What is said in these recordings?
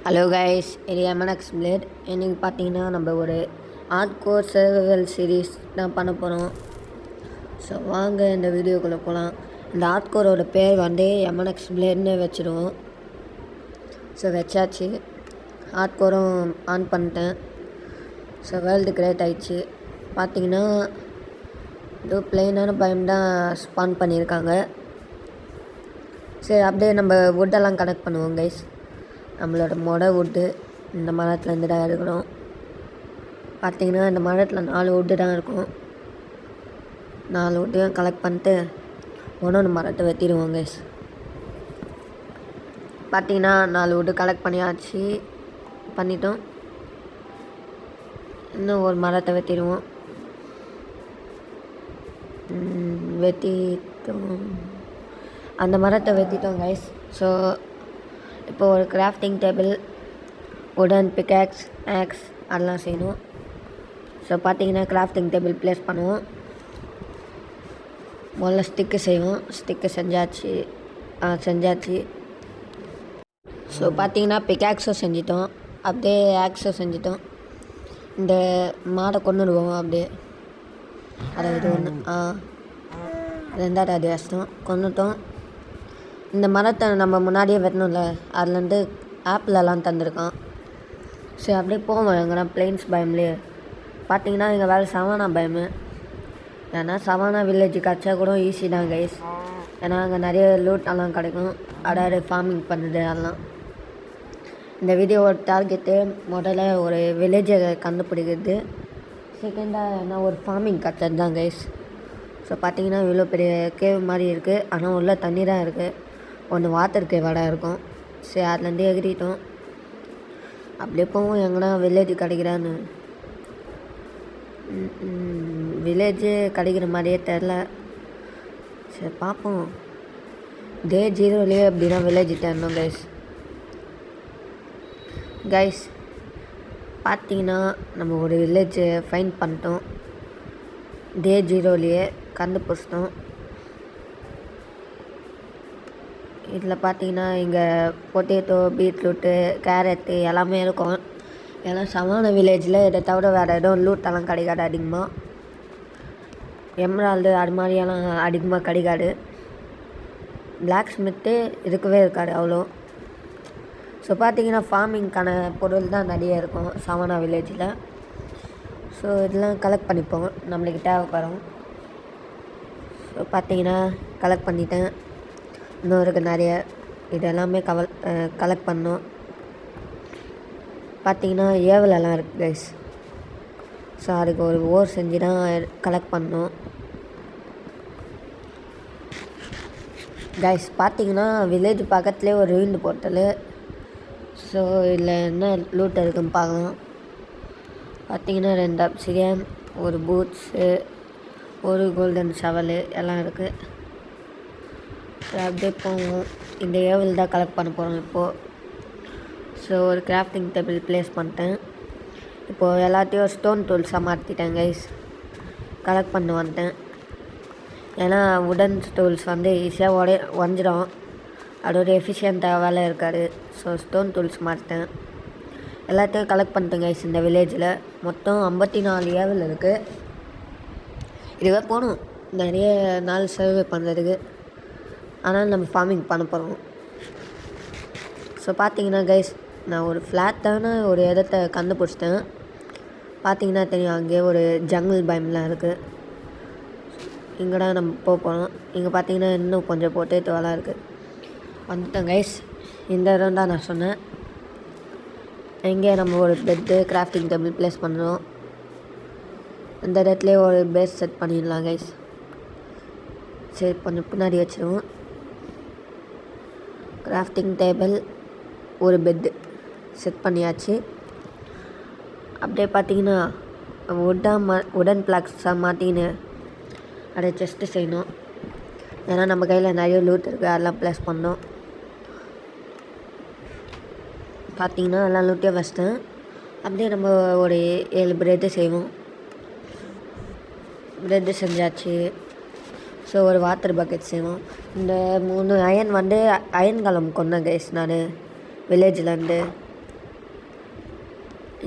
Hello guys, இது MNX plate. இன்றைக்கி பார்த்தீங்கன்னா நம்ம ஒரு ஹார்ட்கோர் சர்வைவல் சீரீஸ் தான் பண்ண போகிறோம். ஸோ வாங்க இந்த வீடியோக்குள்ளே போகலாம். இந்த ஹார்ட்கோரோட பேர் வந்து எம்என்எக்ஸ் பிளேட்னு வச்சுருவோம். ஸோ வச்சாச்சு, ஹார்ட்கோரும் ஆன் பண்ணிட்டேன். ஸோ வேர்ல்டு கிரியேட் ஆயிடுச்சு. பார்த்தீங்கன்னா இது பிளெயினான பயம் தான் ஸ்பான் பண்ணியிருக்காங்க. சரி, அப்படியே நம்ம வுட்டெல்லாம் கனெக்ட் பண்ணுவோம் கைஸ். நம்மளோட வுட்டு இந்த மரத்துலேருந்து தான் எடுக்கணும். பார்த்திங்கன்னா இந்த மரத்தில் 4 வுட்டு தான் இருக்கும். 4 வுட்டையும் கலெக்ட் பண்ணிட்டு ஒன்று மரத்தை வெட்டிடுவோம் கைஸ். பார்த்திங்கன்னா 4 வுட்டு கலெக்ட் பண்ணிட்டோம். இன்னும் ஒரு மரத்தை வெட்டிடுவோம். அந்த மரத்தை வெட்டிட்டோம் கைஸ். ஸோ இப்போ ஒரு கிராஃப்டிங் டேபிள், உடன் பிக்காக்ஸ், ஆக்ஸ் அதெல்லாம் செய்யணும். ஸோ பார்த்தீங்கன்னா கிராஃப்டிங் டேபிள் ப்ளேஸ் பண்ணுவோம். முதல்ல ஸ்டிக்கு செய்வோம். ஸ்டிக்கு செஞ்சாச்சு. ஸோ பார்த்தீங்கன்னா பிக்காக்ஸும் செஞ்சிட்டோம், அப்படியே ஆக்ஸும் செஞ்சிட்டோம். இந்த மாடை கொண்டுடுவோம் அப்படியே. அதாவது ஒன்று ரெண்டாவது கஷ்டம் கொண்டுட்டோம். இந்த மரத்தை நம்ம முன்னாடியே வெட்டணும்ல, அதுலேருந்து ஆப்பிளெல்லாம் தந்துருக்கான். சரி, அப்படியே போவோம் எங்கன்னா பிளெயின்ஸ் பயம்லேயே. பார்த்தீங்கன்னா எங்கள் வேலை சவானா பயமு. ஏன்னா சவானா வில்லேஜ் கிடச்சா கூட ஈஸி தான் கைஸ். ஏன்னா அங்கே நிறைய லூட்டெல்லாம் கிடைக்கும். அதாவது ஃபார்மிங் பண்ணுறது அதெல்லாம். இந்த வீடியோவோட டார்கெட்டு முதல்ல ஒரு வில்லேஜை கண்டுபிடிக்கிறது, செகண்டாக என்ன ஒரு ஃபார்மிங் கிடச்சது தான் கைஸ். ஸோ பார்த்தீங்கன்னா இவ்வளோ பெரிய கேவ் மாதிரி இருக்குது, ஆனால் உள்ள தண்ணி தான் இருக்குது. ஒன்று வாட்டர் கேவாடாக இருக்கும். சரி, அதுலேருந்து எகிரிட்டோம். அப்படியே போவோம் எங்கன்னா வில்லேஜ் கிடைக்கிறான்னு. வில்லேஜு கிடைக்கிற மாதிரியே தெரில. சரி பார்ப்போம். டே 0 அப்படின்னா வில்லேஜ் தரணும் கைஸ். பார்த்தீங்கன்னா நம்ம ஒரு வில்லேஜை ஃபைண்ட் பண்ணிட்டோம். டே 0 கண்டுபிடிச்சிட்டோம். இதில் பார்த்தீங்கன்னா இங்கே பொட்டேட்டோ, பீட்ரூட்டு, கேரட்டு எல்லாமே இருக்கும். ஏன்னா சவானா வில்லேஜில் இதை தவிர வேறு எதுவும் லூட்டெல்லாம் கிடைக்காது அதிகமாக. எம்ரால்டு அது மாதிரியெல்லாம் அதிகமாக கிடைக்காது. பிளாக் ஸ்மித்து இருக்கவே இருக்காது அவ்வளோ. ஸோ பார்த்தீங்கன்னா ஃபார்மிங்க்கான பொருள் தான் நிறைய இருக்கும் சவானா வில்லேஜில். ஸோ இதெல்லாம் கலெக்ட் பண்ணிப்போம், நம்மளுக்கு தேவைப்படும். ஸோ பார்த்தீங்கன்னா கலெக்ட் பண்ணிட்டேன். இன்னும் இருக்குது நிறைய. இதெல்லாமே கலெக்ட் பண்ணோம். பார்த்தீங்கன்னா ஏவலெல்லாம் இருக்குது கைஸ். ஸோ அதுக்கு ஒரு ஓர் செஞ்சு தான் கலெக்ட் பண்ணோம் கைஸ். பார்த்தீங்கன்னா வில்லேஜ் பக்கத்துலேயே ஒரு ரூயிண்ட் போர்ட்டலு. ஸோ இதில் என்ன லூட் இருக்குன்னு பார்க்கலாம். பார்த்தீங்கன்னா 2 அப்சிடியன், ஒரு பூட்ஸு, ஒரு கோல்டன் ஷவலு எல்லாம் இருக்குது. அப்படியே போவோம். இந்த ஏவல் தான் கலெக்ட் பண்ண போகிறோம் இப்போது. ஸோ ஒரு கிராஃப்டிங் டேபிள் ப்ளேஸ் பண்ணிட்டேன். இப்போது எல்லாத்தையும் ஸ்டோன் டூல்ஸாக மாற்றிட்டேன் கைஸ். கலெக்ட் பண்ண வந்துட்டேன். ஏன்னா உடன் டூல்ஸ் வந்து ஈஸியாக உடஞ்சிடும். அதோட எஃபிஷியண்ட்டாக வேலை இருக்காது. ஸோ ஸ்டோன் டூல்ஸ் மாற்றிட்டேன். எல்லாத்தையும் கலெக்ட் பண்ணிட்டேன் கைஸ். இந்த வில்லேஜில் மொத்தம் 54 ஏவல் இருக்குது. இதுவே போகணும் நிறைய நாள் சர்வே பண்ணுறதுக்கு. ஆனால் நம்ம ஃபார்மிங் பண்ண போகிறோம். ஸோ பார்த்தீங்கன்னா கைஸ், நான் ஒரு ஃப்ளாட்டான ஒரு இடத்த கண்டுபிடிச்சிட்டேன். பார்த்தீங்கன்னா தெரியும், அங்கேயே ஒரு ஜங்கிள் பயம்லாம் இருக்குது. இங்கே தான் நம்ம போகிறோம். இங்கே பார்த்தீங்கன்னா இன்னும் கொஞ்சம் பொட்டேட்டோலாம் இருக்குது. வந்துட்டேன் கைஸ். இந்த இடம் தான் நான் சொன்னேன். இங்கே நம்ம ஒரு பெட்டு, கிராஃப்டிங் டேபிள் ப்ளேஸ் பண்ணுறோம். இந்த இடத்துலேயே ஒரு பேஸ் செட் பண்ணிடலாம் கைஸ். சரி, கொஞ்சம் பின்னாடி வச்சுருவோம். கிராஃப்டிங் டேபிள், ஒரு பெட்டு செட் பண்ணியாச்சு. அப்படியே பார்த்தீங்கன்னா உடன் பிளாக்ஸாக மாட்டின்னு அதை செஸ்ட்டு செய்யணும். ஏன்னா நம்ம கையில் நிறைய லூட் இருக்குது, அதெல்லாம் ப்ளேஸ் பண்ணோம். பார்த்தீங்கன்னா எல்லாம் லூட்டே வச்சிட்டேன். அப்படியே நம்ம ஒரு 7 ப்ரெட்டு செய்வோம். ப்ரெட்டு செஞ்சாச்சு. ஸோ ஒரு வாட்டர் பக்கெட் செய்வோம். இந்த 3 அயன் வந்து அயன் கலம் கொண்டேன் கைஸ் நான் வில்லேஜ்லேருந்து.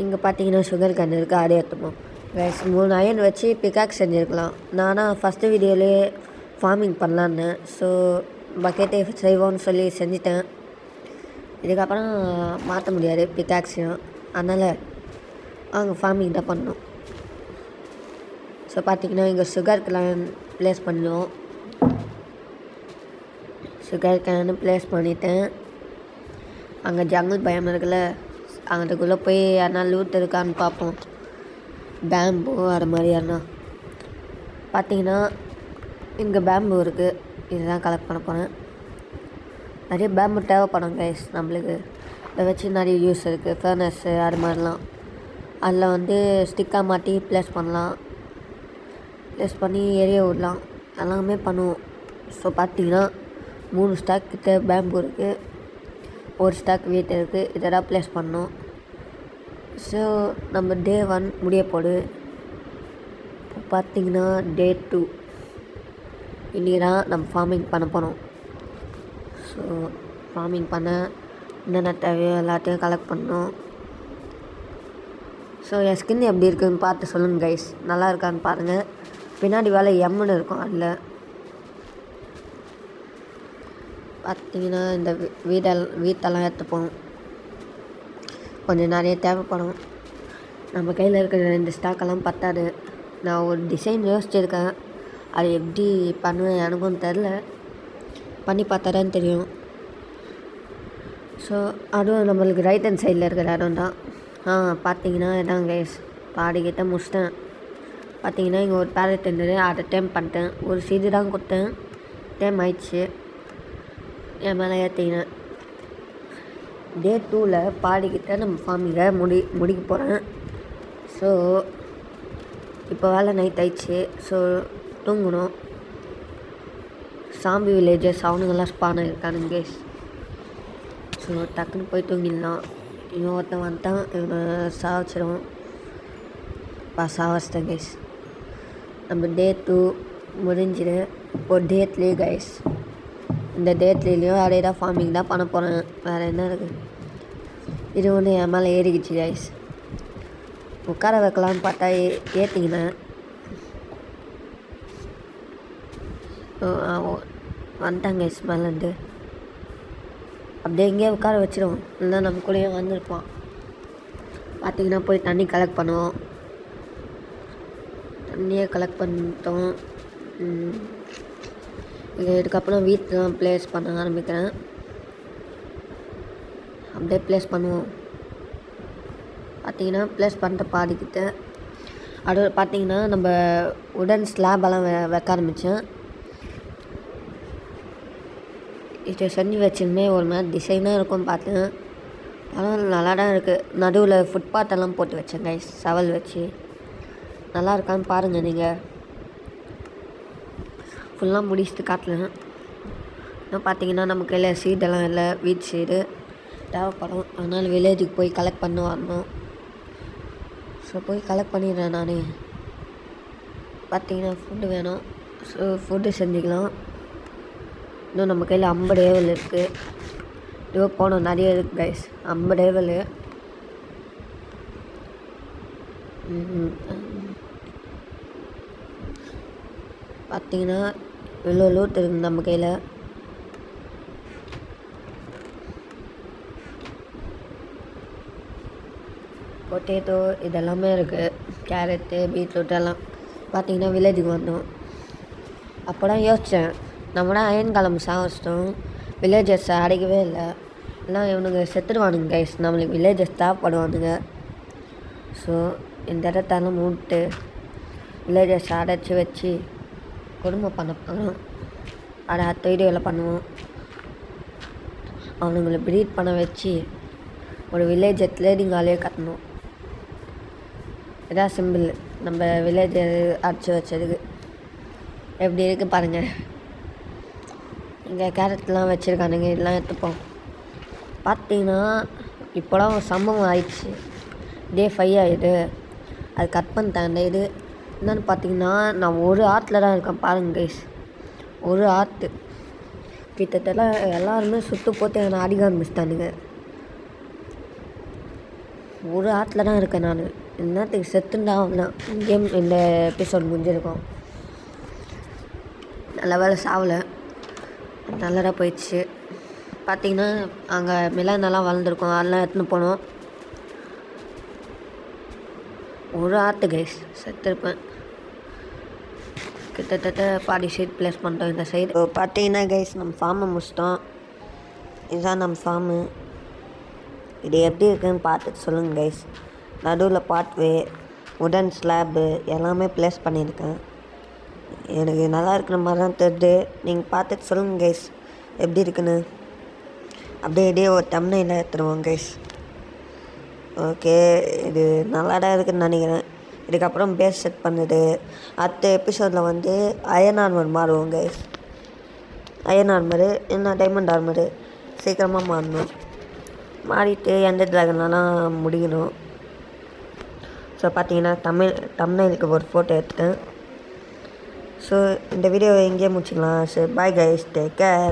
இங்கே பார்த்தீங்கன்னா சுகர் கேன் இருக்குது, அதே எடுத்துப்போம் கைஸ். 3 அயன் வச்சு பிக்காக்ஸ் செஞ்சுருக்கலாம். நானும் ஃபஸ்ட்டு வீடியோலேயே ஃபார்மிங் பண்ணலான்னு, ஸோ பக்கெட்டே செய்வோன்னு சொல்லி செஞ்சுட்டேன். இதுக்கப்புறம் மாற்ற முடியாது பிக்காக்ஸையும், அதனால் அவங்க ஃபார்மிங் தான் பண்ணணும். ஸோ பார்த்திங்கன்னா இங்கே சுகர் கேன் ப்ளேஸ் பண்ணுவோம். சுகர் கேன் ப்ளேஸ் பண்ணிவிட்டேன். அங்கே ஜங்கிள் பயம் இருக்குல்ல, அங்கத்துக்குள்ளே போய் யாருனா லூட் இருக்கான்னு பார்ப்போம். பேம்பு அது மாதிரி யாருனா. பார்த்திங்கன்னா இங்கே பேம்பு இருக்குது, இதுதான் கலெக்ட் பண்ண போகிறேன். நிறைய பேம்பு தேவைப்படும் கைஸ் நம்மளுக்கு. இதை வச்சு நிறைய யூஸ் இருக்குது, ஃபர்னஸ்ஸு அது மாதிரிலாம். அதில் வந்து ஸ்டிக்காக மாட்டி ப்ளேஸ் பண்ணலாம், ப்ளேஸ் பண்ணி எரிய விடலாம், எல்லாமே பண்ணுவோம். ஸோ பார்த்திங்கன்னா 3 ஸ்டாக் கிட்ட பேம்பு இருக்குது, 1 ஸ்டாக் வீட் இருக்குது. இதெல்லாம் ப்ளேஸ் பண்ணோம். ஸோ நம்ம டே 1 முடிய போடு. பார்த்திங்கன்னா டே 2 இன்றைக்கி தான் நம்ம ஃபார்மிங் பண்ண போகிறோம். ஸோ ஃபார்மிங் பண்ண என்னென்ன தேவையோ எல்லாத்தையும் கலெக்ட் பண்ணோம். ஸோ என் ஸ்கின் எப்படி இருக்குதுன்னு பார்த்து சொல்லுங்கள் கைஸ், நல்லா இருக்கான்னு பாருங்கள். பின்னாடி வேலை எம்முன்னு இருக்கும். அதில் பார்த்திங்கன்னா இந்த வீட்டெல்லாம் எடுத்துப்போம். கொஞ்சம் நிறைய தேவைப்படும். நம்ம கையில் இருக்கிற 2 ஸ்டாக்கெல்லாம் பத்தாது. நான் ஒரு டிசைன் யோசிச்சிருக்கேன், அது எப்படி பண்ணுவேன் எனக்கும் தெரில, பண்ணி பார்த்தாதான் தெரியும். ஸோ அதுவும் நம்மளுக்கு ரைட் ஹேண்ட் சைடில் இருக்கிற இடம் தான். பார்த்திங்கன்னா இதான் கைஸ், பாடிக்கிட்ட முடிச்சிட்டேன். பார்த்திங்கன்னா இங்கே ஒரு பேரட் இருந்தது, அதை டேம் பண்ணிட்டேன். ஒரு சீடு தான் கொடுத்தேன், டேம் ஆயிடுச்சு. என் மேலே ஏற்றிக்கினேன். டே 2ல் பாடிக்கிட்ட நம்ம ஃபார்மிங்கை முடிக்க போகிறேன். ஸோ இப்போ வேலை நைட் ஆயிடுச்சு. ஸோ தூங்கணும். சாம்பி வில்லேஜஸ் அவனுங்கெல்லாம் ஸ்பான் இருக்கானுங்க கைஸ். ஸோ டக்குன்னு போய் தூங்கிடலாம். இவன் ஒருத்தன் வந்துட்டான், இவனை சாவச்சிடும். சாவச்சிட்டேன் கைஸ். நம்ம டே 2 முடிஞ்சிடு. ஒரு டே 3 கைஸ். இந்த டே 3லேயும் அதே தான் ஃபார்மிங் தான் பண்ண போகிறேன், வேறு என்ன இருக்குது. இது ஒன்று என் மேலே ஏறிக்கிச்சு கைஸ். உட்கார வைக்கலான்னு பார்த்தா ஏற்றிக்கினேன். வந்துட்டாங்க கைஸ் மேலேருந்து. அப்படியே எங்கேயே உட்கார வச்சிடும், இல்லைனா நம்ம கூடயே வந்திருப்பான். பார்த்திங்கன்னா போய் தண்ணி கலெக்ட் பண்ணுவோம். தண்ணியை கலெக்ட் பண்ணிட்டோம். இதுக்கப்புறம் வீட்டெலாம் ப்ளேஸ் பண்ண ஆரம்பிக்கிறேன். அப்படியே ப்ளேஸ் பண்ணுவோம். பார்த்திங்கன்னா ப்ளேஸ் பண்ணிட்டு பாடிக்கிட்ட அது பார்த்திங்கன்னா நம்ம உடன் ஸ்லாபெல்லாம் வைக்க ஆரம்பித்தேன். இதை செஞ்சு வச்சுருந்தே ஒரு மாதிரி டிசைனாக இருக்கும் பார்த்தேன். ஆனால் நல்லா தான் இருக்குது. நடுவில் ஃபுட்பாத்தெல்லாம் போட்டு வச்சேன் கைஸ், சவல் வச்சு. நல்லா இருக்கான்னு பாருங்கள் நீங்கள். ஃபுல்லாக முடிச்சுட்டு காட்டலாம். இன்னும் பார்த்திங்கன்னா நம்ம கையில் சீடெல்லாம் இல்லை, வீட் சீடு தேவைப்படும். அதனால் வில்லேஜுக்கு போய் கலெக்ட் பண்ணி வரணும். ஸோ போய் கலெக்ட் பண்ணிடுறேன் நான். பார்த்திங்கன்னா ஃபுட்டு வேணும். ஸோ ஃபுட்டு செஞ்சுக்கலாம். இன்னும் நம்ம கையில் 50 ஏவல் இருக்குது. இதோ போனோம் நிறைய இருக்குது கைஸ், 50 ஏவல். பார்த்திங்கன்னா இவ்வளோ லூட் இருக்குது நம்ம கையில். பொட்டேட்டோ இதெல்லாமே இருக்குது, கேரட்டு பீட்ரூட் எல்லாம். பார்த்திங்கன்னா வில்லேஜுக்கு வந்தோம். அப்போ தான் யோசித்தேன், நம்ம தான் அயன் காலம் சாவச்சிட்டோம், வில்லேஜஸை அடைக்கவே இல்லை. எல்லாம் இவனுங்க செத்துடுவானுங்க கைஸ், நம்மளுக்கு வில்லேஜஸ் தேவைப்படுவானுங்க. ஸோ இந்த இடத்தெல்லாம் மூட்டு வில்லேஜஸ் அடைச்சி வச்சு குடும்பம் பண்ண போகிறோம். அதை அடுத்த வீடியோவில் பண்ணுவோம். அவனுங்களை ப்ரீட் பண்ண வச்சு ஒரு வில்லேஜை ட்ரேடிங் ஆளே கட்டணும். இதான் சிம்பிள் நம்ம வில்லேஜை அடிச்சு வச்சதுக்கு. எப்படி இருக்குது பாருங்கள். இங்கே கேரட்லாம் வச்சுருக்கானுங்க, இதெல்லாம் எடுத்துப்போம். பார்த்திங்கன்னா இப்போலாம் ஒரு சம்பவம் ஆயிடுச்சு. டே 5 ஆகிடுது, அது கட் பண்ணிட்டேன். அந்த இது என்னென்னு பார்த்திங்கன்னா, நான் ஒரு ஆற்றுல தான் இருக்கேன் பாருங்கள் கைஸ். ஒரு ஆற்று கிட்டத்தட்ட எல்லாருமே சுற்று போட்டு என்னை அடிக்க ஆரம்பிச்சிட்டானுங்க. ஒரு ஆற்றுல தான் இருக்கேன் நான். என்னத்துக்கு செத்துன்னு தான் கேம் இந்த எபிசோட் முடிஞ்சிருக்கும். நல்ல வேலை சாவலை, நல்லதாக போயிடுச்சு. பார்த்திங்கன்னா அங்கே மிளகுனெல்லாம் வளர்ந்துருக்கும், அதெல்லாம் எடுத்துன்னு போனோம். ஒரு ஆற்று கைஸ், செத்துருப்பேன். கிட்டத்தட்ட பாதி சைட் ப்ளேஸ் பண்ணிட்டோம் இந்த சைடு. பார்த்தீங்கன்னா கைஸ் நம்ம ஃபார்மை முடிச்சிட்டோம். இதுதான் நம்ம ஃபார்மு. இது எப்படி இருக்குதுன்னு பார்த்துட்டு சொல்லுங்கள் கைஸ். நடுவில் பாத்வே, உடன் ஸ்லாப்பு எல்லாமே ப்ளேஸ் பண்ணியிருக்கேன். எனக்கு நல்லா இருக்கிற மாதிரி தான் தெரியுது. நீங்கள் பார்த்துட்டு சொல்லுங்கள் கைஸ் எப்படி இருக்குன்னு. அப்படியே ஒரு தம்ப்நெயிலை எடுத்துருவோம் கைஸ். ஓகே, இது நல்லா தான் இருக்குதுன்னு நினைக்கிறேன். இதுக்கப்புறம் பேஸ் செட் பண்ணுது. அடுத்த எபிசோடில் வந்து அயன் ஆர்மர் மாறுவோம் கைஸ். அயன் ஆர்மரு என்ன டைமண்ட் ஆர்மரு சீக்கிரமாக மாறணும். மாறிட்டு எந்த ட்ராகன்லாம் முடிக்கணும். ஸோ பார்த்தீங்கன்னா தம்ப்நெயிலுக்கு ஒரு ஃபோட்டோ எடுத்துட்டேன். ஸோ இந்த வீடியோவை எங்கேயே முடிச்சிக்கலாம். So bye guys, take care.